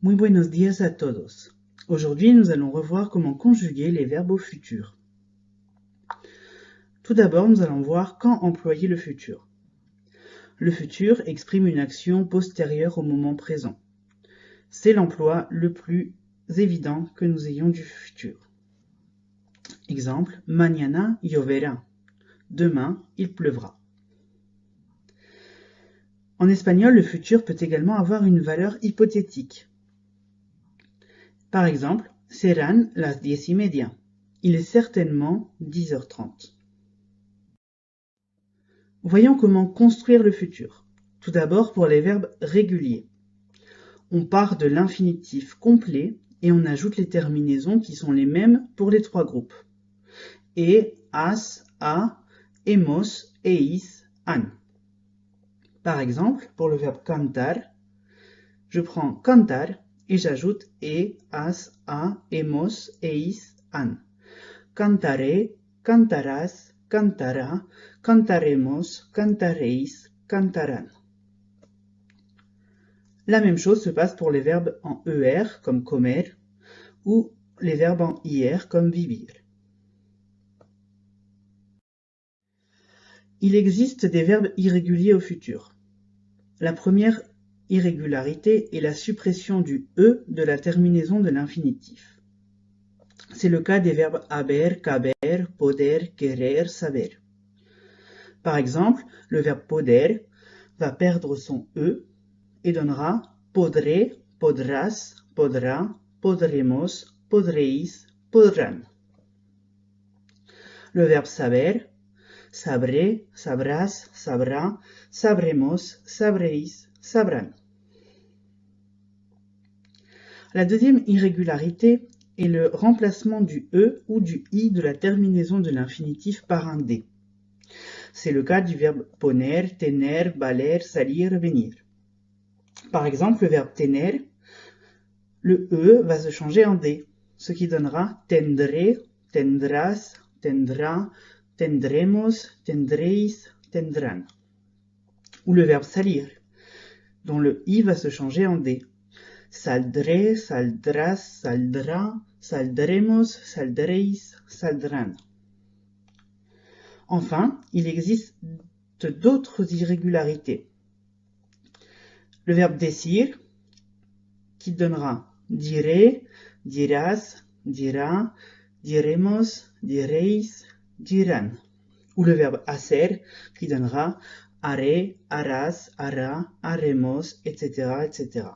Muy buenos días a todos. Aujourd'hui, nous allons revoir comment conjuguer les verbes au futur. Tout d'abord, nous allons voir quand employer le futur. Le futur exprime une action postérieure au moment présent. C'est l'emploi le plus évident que nous ayons du futur. Exemple, mañana lloverá. Demain, il pleuvra. En espagnol, le futur peut également avoir une valeur hypothétique. Par exemple, serán las 10:30. Il est certainement 10h30. Voyons comment construire le futur. Tout d'abord pour les verbes réguliers. On part de l'infinitif complet et on ajoute les terminaisons qui sont les mêmes pour les trois groupes. Et, has, a, hemos, eis, han. Par exemple, pour le verbe cantar, je prends cantar et j'ajoute e, has, a, hemos, eis, han. Cantaré, cantarás, cantará, cantaremos, cantaréis, cantarán. La même chose se passe pour les verbes en ER comme comer ou les verbes en IR comme vivir. Il existe des verbes irréguliers au futur. La première irrégularité est la suppression du E de la terminaison de l'infinitif. C'est le cas des verbes haber, caber, poder, querer, saber. Par exemple, le verbe poder va perdre son E et donnera podré, podrás, podrá, podremos, podréis, podrán. Le verbe saber, sabré, sabrás, sabrá, sabremos, sabréis, sabrán. La deuxième irrégularité est le remplacement du E ou du I de la terminaison de l'infinitif par un D. C'est le cas du verbe poner, tener, valer, salir, venir. Par exemple, le verbe tener, le E va se changer en D, ce qui donnera tendré, tendrás, tendrá, tendremos, tendréis, tendrán. Ou le verbe salir, dont le I va se changer en D. Saldré, saldrás, saldrá, saldremos, saldréis, saldrán. Enfin, il existe d'autres irrégularités. Le verbe decir, qui donnera diré, dirás, dirá, diremos, diréis, dirán. Ou le verbe hacer, qui donnera haré, harás, hará, haremos, etc., etc.